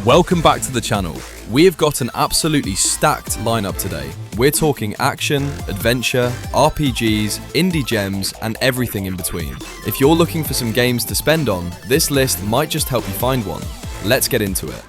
Welcome back to the channel. We have got an absolutely stacked lineup today. We're talking action, adventure, RPGs, indie gems, and everything in between. If you're looking for some games to spend on, this list might just help you find one. Let's get into it.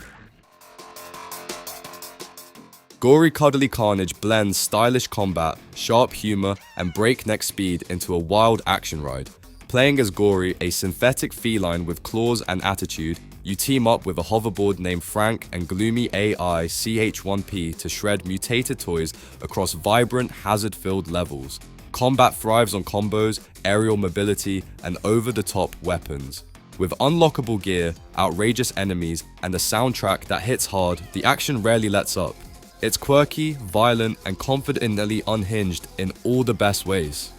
Gori Cuddly Carnage blends stylish combat, sharp humor, and breakneck speed into a wild action ride. Playing as Gori, a synthetic feline with claws and attitude, you team up with a hoverboard named Frank and gloomy AI CH1P to shred mutated toys across vibrant, hazard-filled levels. Combat thrives on combos, aerial mobility, and over-the-top weapons. With unlockable gear, outrageous enemies, and a soundtrack that hits hard, the action rarely lets up. It's quirky, violent, and confidently unhinged in all the best ways.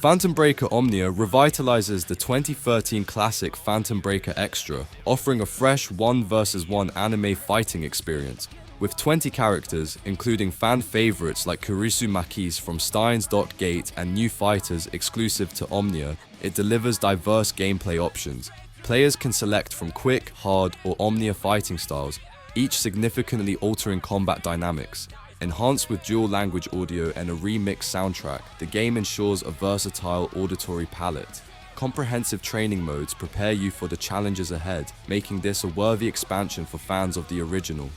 Phantom Breaker Omnia revitalizes the 2013 classic Phantom Breaker Extra, offering a fresh 1 vs 1 anime fighting experience. With 20 characters, including fan favorites like Kurisu Maki's from Steins Gate and new fighters exclusive to Omnia, it delivers diverse gameplay options. Players can select from quick, hard, or Omnia fighting styles, each significantly altering combat dynamics. Enhanced with dual language audio and a remixed soundtrack, the game ensures a versatile auditory palette. Comprehensive training modes prepare you for the challenges ahead, making this a worthy expansion for fans of the original.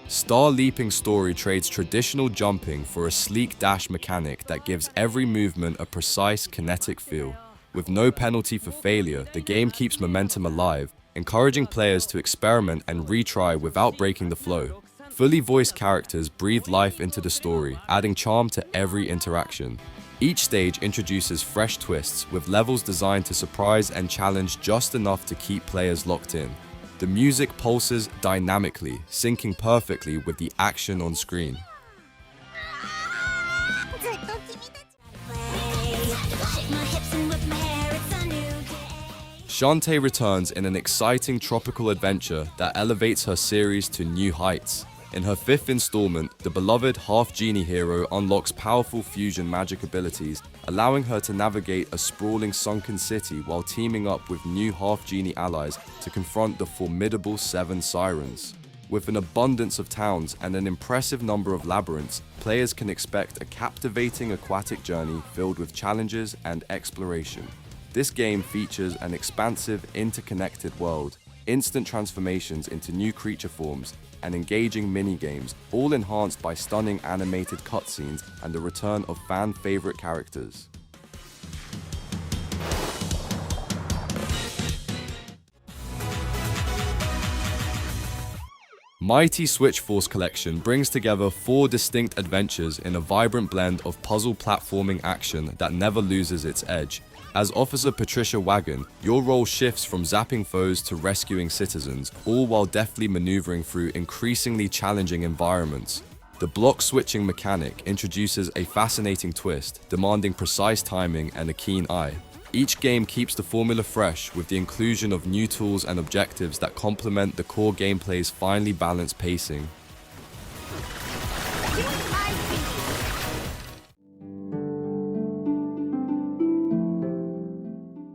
Star Leaping Story trades traditional jumping for a sleek dash mechanic that gives every movement a precise kinetic feel. With no penalty for failure, the game keeps momentum alive, encouraging players to experiment and retry without breaking the flow. Fully voiced characters breathe life into the story, adding charm to every interaction. Each stage introduces fresh twists, with levels designed to surprise and challenge just enough to keep players locked in. The music pulses dynamically, syncing perfectly with the action on screen. Shantae returns in an exciting tropical adventure that elevates her series to new heights. In her 5th installment, the beloved half-genie hero unlocks powerful fusion magic abilities, allowing her to navigate a sprawling sunken city while teaming up with new half-genie allies to confront the formidable 7 Sirens. With an abundance of towns and an impressive number of labyrinths, players can expect a captivating aquatic journey filled with challenges and exploration. This game features an expansive, interconnected world, instant transformations into new creature forms, and engaging mini-games, all enhanced by stunning animated cutscenes and the return of fan-favorite characters. Mighty Switch Force Collection brings together 4 distinct adventures in a vibrant blend of puzzle platforming action that never loses its edge. As Officer Patricia Wagon, your role shifts from zapping foes to rescuing citizens, all while deftly maneuvering through increasingly challenging environments. The block switching mechanic introduces a fascinating twist, demanding precise timing and a keen eye. Each game keeps the formula fresh with the inclusion of new tools and objectives that complement the core gameplay's finely balanced pacing.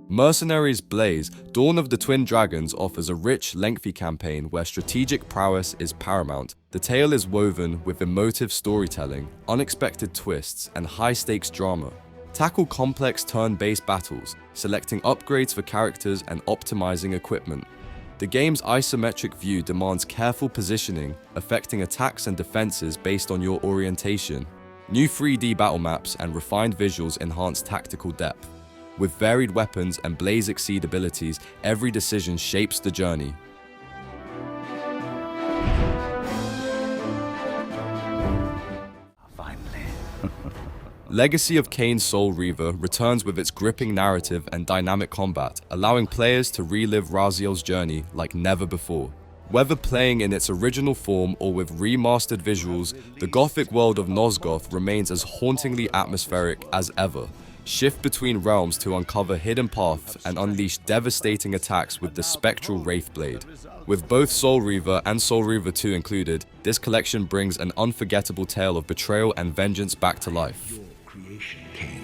Mercenaries Blaze, Dawn of the Twin Dragons offers a rich, lengthy campaign where strategic prowess is paramount. The tale is woven with emotive storytelling, unexpected twists, and high-stakes drama. Tackle complex turn-based battles, selecting upgrades for characters and optimizing equipment. The game's isometric view demands careful positioning, affecting attacks and defenses based on your orientation. New 3D battle maps and refined visuals enhance tactical depth. With varied weapons and Blaze Exceed abilities, every decision shapes the journey. Legacy of Kain's Soul Reaver returns with its gripping narrative and dynamic combat, allowing players to relive Raziel's journey like never before. Whether playing in its original form or with remastered visuals, the gothic world of Nosgoth remains as hauntingly atmospheric as ever. Shift between realms to uncover hidden paths and unleash devastating attacks with the spectral Wraithblade. With both Soul Reaver and Soul Reaver 2 included, this collection brings an unforgettable tale of betrayal and vengeance back to life. Your creation, Kain.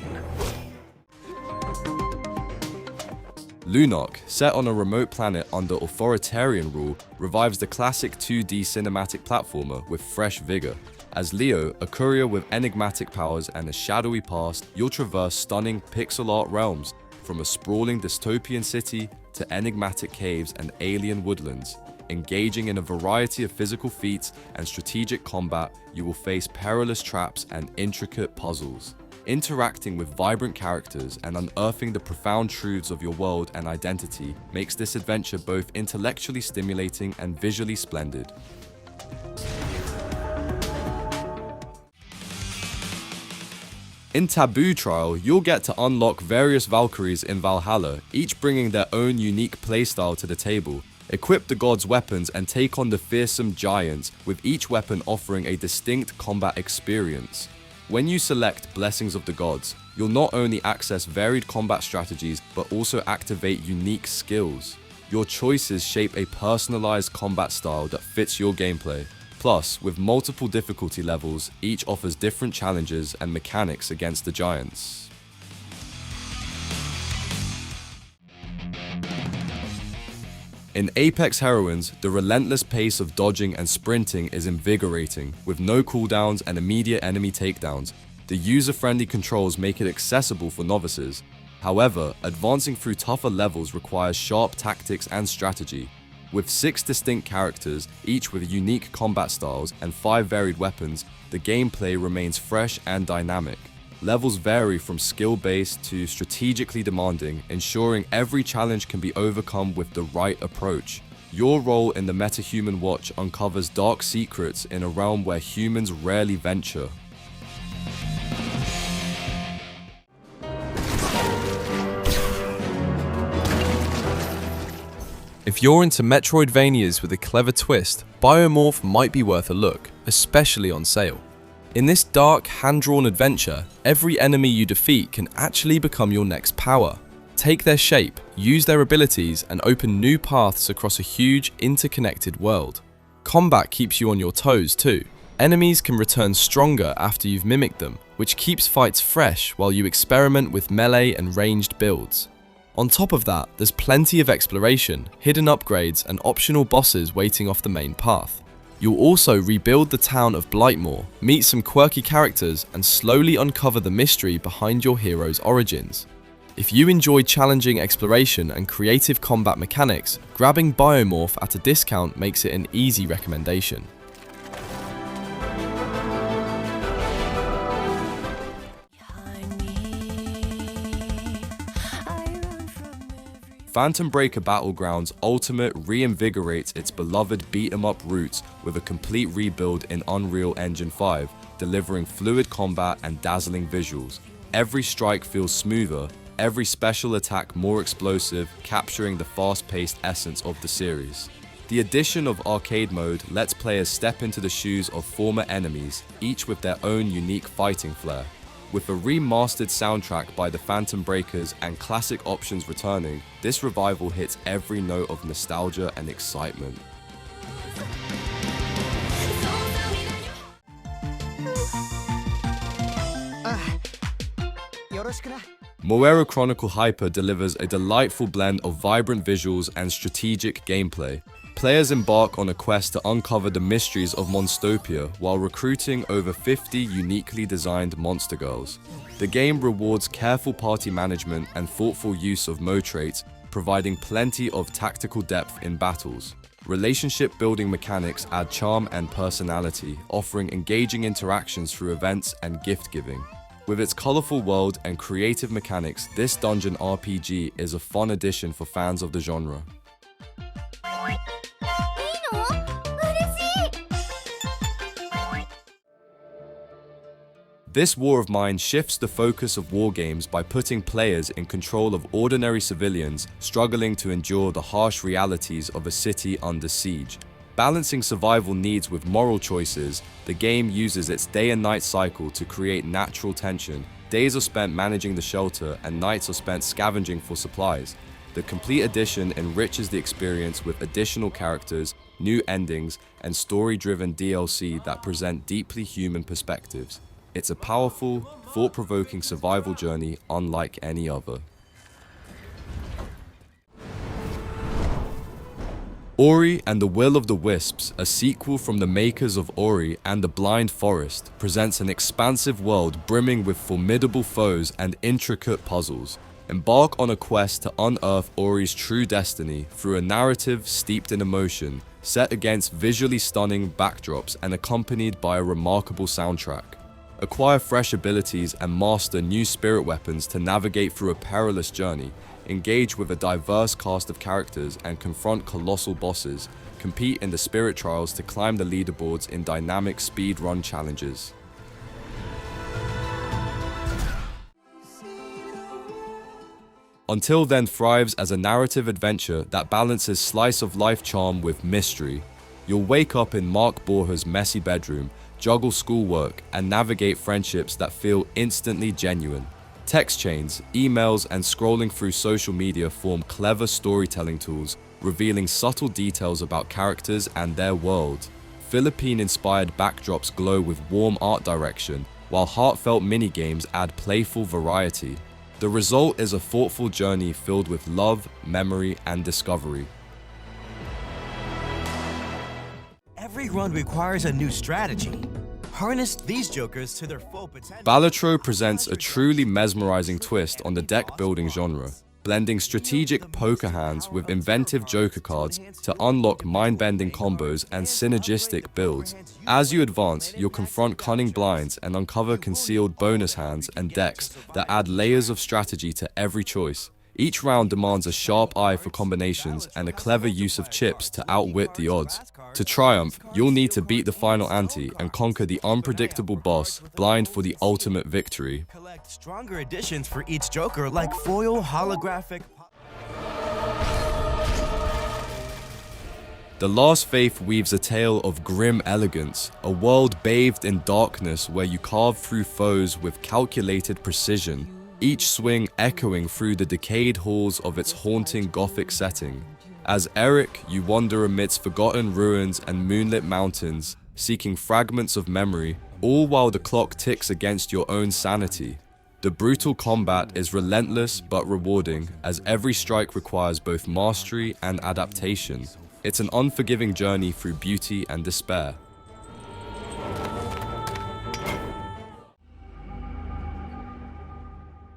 Lunark, set on a remote planet under authoritarian rule, revives the classic 2D cinematic platformer with fresh vigor. As Leo, a courier with enigmatic powers and a shadowy past, you'll traverse stunning pixel art realms, from a sprawling dystopian city to enigmatic caves and alien woodlands. Engaging in a variety of physical feats and strategic combat, you will face perilous traps and intricate puzzles. Interacting with vibrant characters and unearthing the profound truths of your world and identity makes this adventure both intellectually stimulating and visually splendid. In Taboo Trial, you'll get to unlock various Valkyries in Valhalla, each bringing their own unique playstyle to the table. Equip the gods' weapons and take on the fearsome giants, with each weapon offering a distinct combat experience. When you select Blessings of the Gods, you'll not only access varied combat strategies, but also activate unique skills. Your choices shape a personalized combat style that fits your gameplay. Plus, with multiple difficulty levels, each offers different challenges and mechanics against the giants. In Apex Heroines, the relentless pace of dodging and sprinting is invigorating, with no cooldowns and immediate enemy takedowns. The user-friendly controls make it accessible for novices. However, advancing through tougher levels requires sharp tactics and strategy. With 6 distinct characters, each with unique combat styles and 5 varied weapons, the gameplay remains fresh and dynamic. Levels vary from skill-based to strategically demanding, ensuring every challenge can be overcome with the right approach. Your role in the Metahuman Watch uncovers dark secrets in a realm where humans rarely venture. If you're into Metroidvanias with a clever twist, Biomorph might be worth a look, especially on sale. In this dark, hand-drawn adventure, every enemy you defeat can actually become your next power. Take their shape, use their abilities, and open new paths across a huge, interconnected world. Combat keeps you on your toes too. Enemies can return stronger after you've mimicked them, which keeps fights fresh while you experiment with melee and ranged builds. On top of that, there's plenty of exploration, hidden upgrades, and optional bosses waiting off the main path. You'll also rebuild the town of Blightmoor, meet some quirky characters, and slowly uncover the mystery behind your hero's origins. If you enjoy challenging exploration and creative combat mechanics, grabbing Biomorph at a discount makes it an easy recommendation. Phantom Breaker Battlegrounds Ultimate reinvigorates its beloved beat-em-up roots with a complete rebuild in Unreal Engine 5, delivering fluid combat and dazzling visuals. Every strike feels smoother, every special attack more explosive, capturing the fast-paced essence of the series. The addition of arcade mode lets players step into the shoes of former enemies, each with their own unique fighting flair. With a remastered soundtrack by the Phantom Breakers and classic options returning, this revival hits every note of nostalgia and excitement. Moero Chronicle Hyper delivers a delightful blend of vibrant visuals and strategic gameplay. Players embark on a quest to uncover the mysteries of Monstopia while recruiting over 50 uniquely designed monster girls. The game rewards careful party management and thoughtful use of mode traits, providing plenty of tactical depth in battles. Relationship building mechanics add charm and personality, offering engaging interactions through events and gift giving. With its colourful world and creative mechanics, this dungeon RPG is a fun addition for fans of the genre. This War of Mine shifts the focus of war games by putting players in control of ordinary civilians struggling to endure the harsh realities of a city under siege. Balancing survival needs with moral choices, the game uses its day and night cycle to create natural tension. Days are spent managing the shelter and nights are spent scavenging for supplies. the complete edition enriches the experience with additional characters, new endings, and story-driven DLC that present deeply human perspectives. It's a powerful, thought-provoking survival journey unlike any other. Ori and the Will of the Wisps, a sequel from the makers of Ori and the Blind Forest, presents an expansive world brimming with formidable foes and intricate puzzles. Embark on a quest to unearth Ori's true destiny through a narrative steeped in emotion, set against visually stunning backdrops and accompanied by a remarkable soundtrack. Acquire fresh abilities and master new spirit weapons to navigate through a perilous journey. Engage with a diverse cast of characters and confront colossal bosses. Compete in the spirit trials to climb the leaderboards in dynamic speedrun challenges. Until Then thrives as a narrative adventure that balances slice-of-life charm with mystery. You'll wake up in Mark Borja's messy bedroom, juggle schoolwork, and navigate friendships that feel instantly genuine. Text chains, emails, and scrolling through social media form clever storytelling tools, revealing subtle details about characters and their world. Philippine-inspired backdrops glow with warm art direction, while heartfelt minigames add playful variety. The result is a thoughtful journey filled with love, memory, and discovery. Every run requires a new strategy. Harness these jokers to their full potential. Balatro presents a truly mesmerizing twist on the deck building genre, blending strategic poker hands with inventive joker cards to unlock mind-bending combos and synergistic builds. As you advance, you'll confront cunning blinds and uncover concealed bonus hands and decks that add layers of strategy to every choice. Each round demands a sharp eye for combinations and a clever use of chips to outwit the odds. To triumph, you'll need to beat the final ante and conquer the unpredictable boss, blind for the ultimate victory. Collect stronger additions for each joker like foil holographic. The Last Faith weaves a tale of grim elegance, a world bathed in darkness where you carve through foes with calculated precision, each swing echoing through the decayed halls of its haunting gothic setting. As Eric, you wander amidst forgotten ruins and moonlit mountains, seeking fragments of memory, all while the clock ticks against your own sanity. The brutal combat is relentless but rewarding, as every strike requires both mastery and adaptation. It's an unforgiving journey through beauty and despair.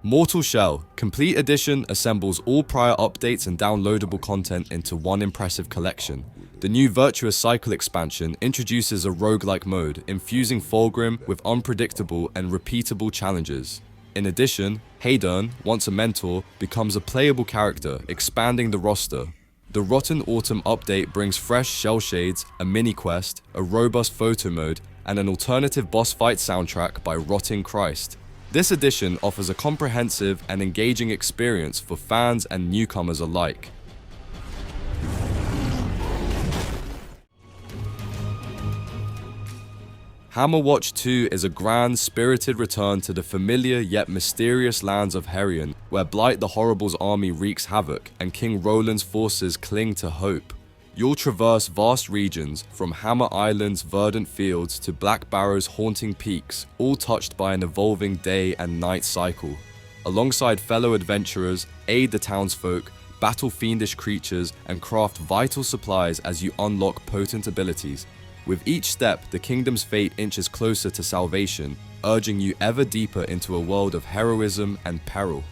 Mortal Shell Complete Edition assembles all prior updates and downloadable content into one impressive collection. The new Virtuous Cycle expansion introduces a roguelike mode, infusing Fulgrim with unpredictable and repeatable challenges. In addition, Heidern, once a mentor, becomes a playable character, expanding the roster. The Rotten Autumn update brings fresh shell shades, a mini-quest, a robust photo mode, and an alternative boss fight soundtrack by Rotting Christ. This edition offers a comprehensive and engaging experience for fans and newcomers alike. Hammerwatch II is a grand, spirited return to the familiar yet mysterious lands of Heroines, where Blight the Horrible's army wreaks havoc and King Roland's forces cling to hope. You'll traverse vast regions, from Hammer Island's verdant fields to Black Barrow's haunting peaks, all touched by an evolving day and night cycle. Alongside fellow adventurers, aid the townsfolk, battle fiendish creatures, and craft vital supplies as you unlock potent abilities. With each step, the kingdom's fate inches closer to salvation, urging you ever deeper into a world of heroism and peril.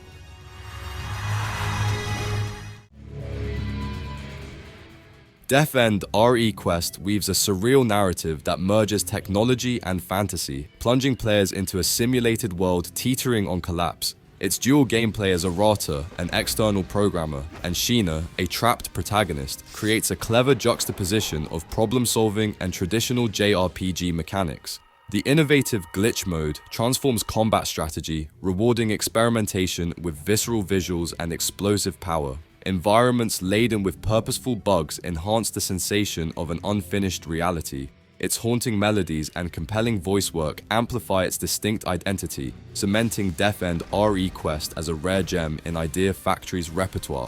Death End RE Quest weaves a surreal narrative that merges technology and fantasy, plunging players into a simulated world teetering on collapse. Its dual gameplay as Arata, an external programmer, and Sheena, a trapped protagonist, creates a clever juxtaposition of problem-solving and traditional JRPG mechanics. The innovative Glitch mode transforms combat strategy, rewarding experimentation with visceral visuals and explosive power. Environments laden with purposeful bugs enhance the sensation of an unfinished reality. Its haunting melodies and compelling voice work amplify its distinct identity, cementing Death End RE Quest as a rare gem in Idea Factory's repertoire.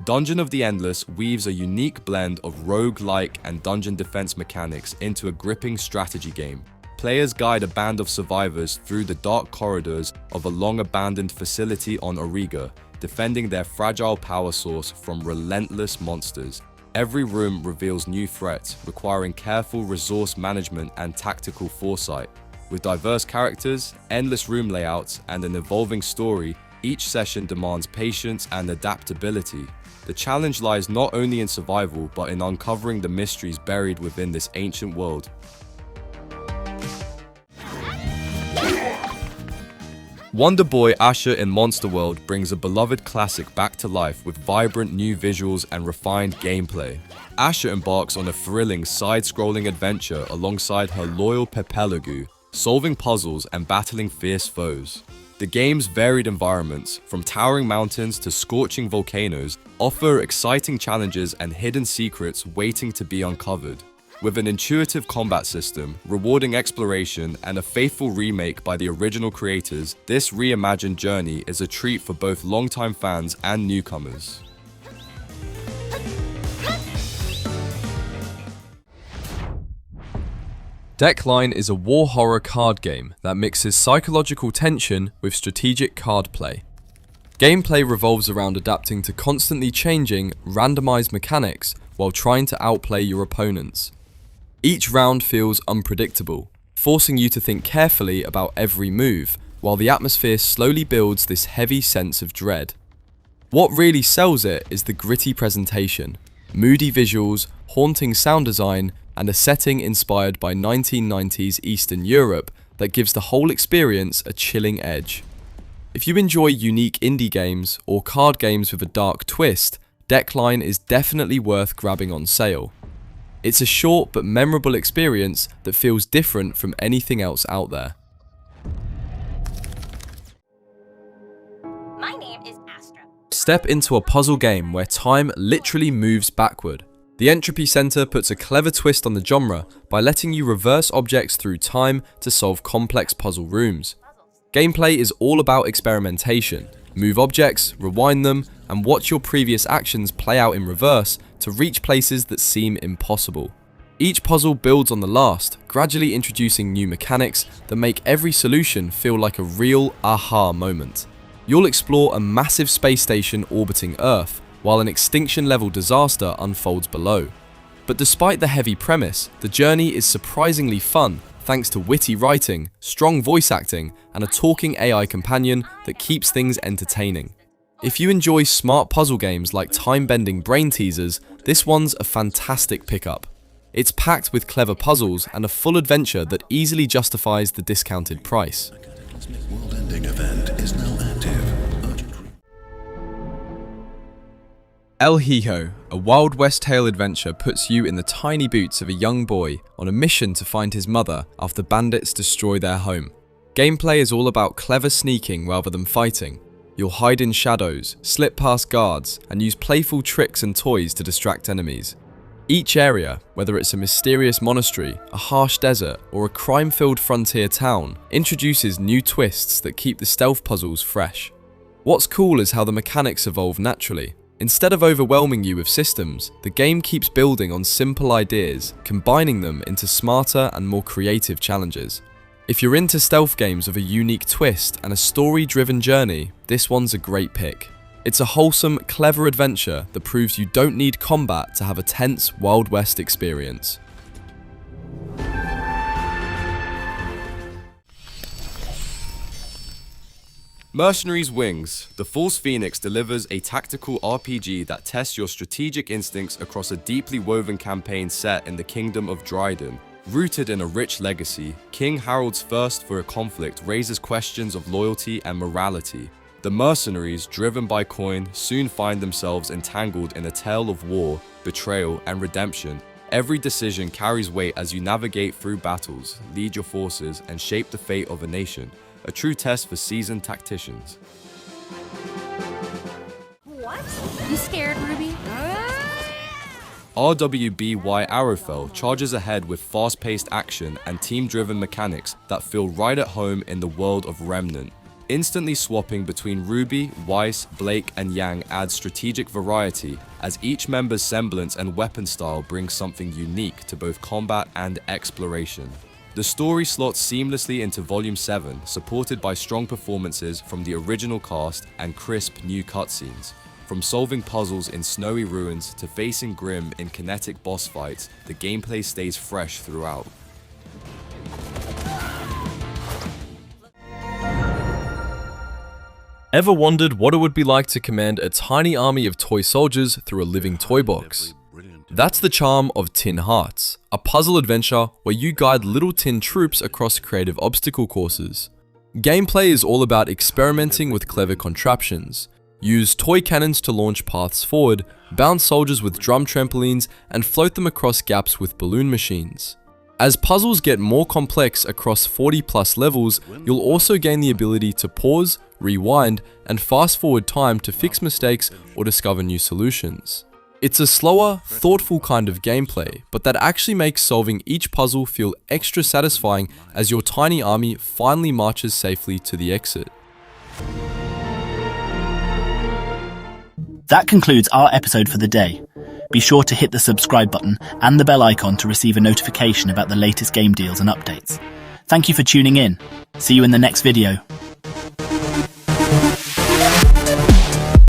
Dungeon of the Endless weaves a unique blend of rogue-like and dungeon defense mechanics into a gripping strategy game. Players guide a band of survivors through the dark corridors of a long-abandoned facility on RWBY, defending their fragile power source from relentless monsters. Every room reveals new threats, requiring careful resource management and tactical foresight. With diverse characters, endless room layouts, and an evolving story, each session demands patience and adaptability. The challenge lies not only in survival, but in uncovering the mysteries buried within this ancient world. Wonder Boy Asha in Monster World brings a beloved classic back to life with vibrant new visuals and refined gameplay. Asha embarks on a thrilling side-scrolling adventure alongside her loyal Pepelagu, solving puzzles and battling fierce foes. The game's varied environments, from towering mountains to scorching volcanoes, offer exciting challenges and hidden secrets waiting to be uncovered. With an intuitive combat system, rewarding exploration, and a faithful remake by the original creators, this reimagined journey is a treat for both longtime fans and newcomers. Dackline is a war horror card game that mixes psychological tension with strategic card play. Gameplay revolves around adapting to constantly changing, randomized mechanics while trying to outplay your opponents. Each round feels unpredictable, forcing you to think carefully about every move, while the atmosphere slowly builds this heavy sense of dread. What really sells it is the gritty presentation, moody visuals, haunting sound design, and a setting inspired by 1990s Eastern Europe that gives the whole experience a chilling edge. If you enjoy unique indie games or card games with a dark twist, Dackline is definitely worth grabbing on sale. It's a short but memorable experience that feels different from anything else out there. My name is Astra. Step into a puzzle game where time literally moves backward. The Entropy Centre puts a clever twist on the genre by letting you reverse objects through time to solve complex puzzle rooms. Gameplay is all about experimentation. Move objects, rewind them, and watch your previous actions play out in reverse to reach places that seem impossible. Each puzzle builds on the last, gradually introducing new mechanics that make every solution feel like a real aha moment. You'll explore a massive space station orbiting Earth, while an extinction-level disaster unfolds below. But despite the heavy premise, the journey is surprisingly fun thanks to witty writing, strong voice acting, and a talking AI companion that keeps things entertaining. If you enjoy smart puzzle games like time-bending brain teasers, this one's a fantastic pickup. It's packed with clever puzzles and a full adventure that easily justifies the discounted price. World-ending event is now active. El Hijo, a Wild West tale adventure, puts you in the tiny boots of a young boy on a mission to find his mother after bandits destroy their home. Gameplay is all about clever sneaking rather than fighting. You'll hide in shadows, slip past guards, and use playful tricks and toys to distract enemies. Each area, whether it's a mysterious monastery, a harsh desert, or a crime-filled frontier town, introduces new twists that keep the stealth puzzles fresh. What's cool is how the mechanics evolve naturally. Instead of overwhelming you with systems, the game keeps building on simple ideas, combining them into smarter and more creative challenges. If you're into stealth games with a unique twist and a story-driven journey, this one's a great pick. It's a wholesome, clever adventure that proves you don't need combat to have a tense Wild West experience. Mercenaries Wings. The False Phoenix delivers a tactical RPG that tests your strategic instincts across a deeply woven campaign set in the Kingdom of Dryden. Rooted in a rich legacy, King Harold's thirst for a conflict raises questions of loyalty and morality. The mercenaries, driven by coin, soon find themselves entangled in a tale of war, betrayal, and redemption. Every decision carries weight as you navigate through battles, lead your forces, and shape the fate of a nation. A true test for seasoned tacticians. What? You scared, Ruby? RWBY Arrowfell charges ahead with fast-paced action and team-driven mechanics that feel right at home in the world of Remnant. Instantly swapping between RWBY, Weiss, Blake, and Yang adds strategic variety, as each member's semblance and weapon style brings something unique to both combat and exploration. The story slots seamlessly into Volume 7, supported by strong performances from the original cast and crisp new cutscenes. From solving puzzles in snowy ruins to facing Grim in kinetic boss fights, the gameplay stays fresh throughout. Ever wondered what it would be like to command a tiny army of toy soldiers through a living toy box? That's the charm of Tin Hearts, a puzzle adventure where you guide little tin troops across creative obstacle courses. Gameplay is all about experimenting with clever contraptions. Use toy cannons to launch paths forward, bounce soldiers with drum trampolines, and float them across gaps with balloon machines. As puzzles get more complex across 40+ levels, you'll also gain the ability to pause, rewind, and fast forward time to fix mistakes or discover new solutions. It's a slower, thoughtful kind of gameplay, but that actually makes solving each puzzle feel extra satisfying as your tiny army finally marches safely to the exit. That concludes our episode for the day. Be sure to hit the subscribe button and the bell icon to receive a notification about the latest game deals and updates. Thank you for tuning in. See you in the next video.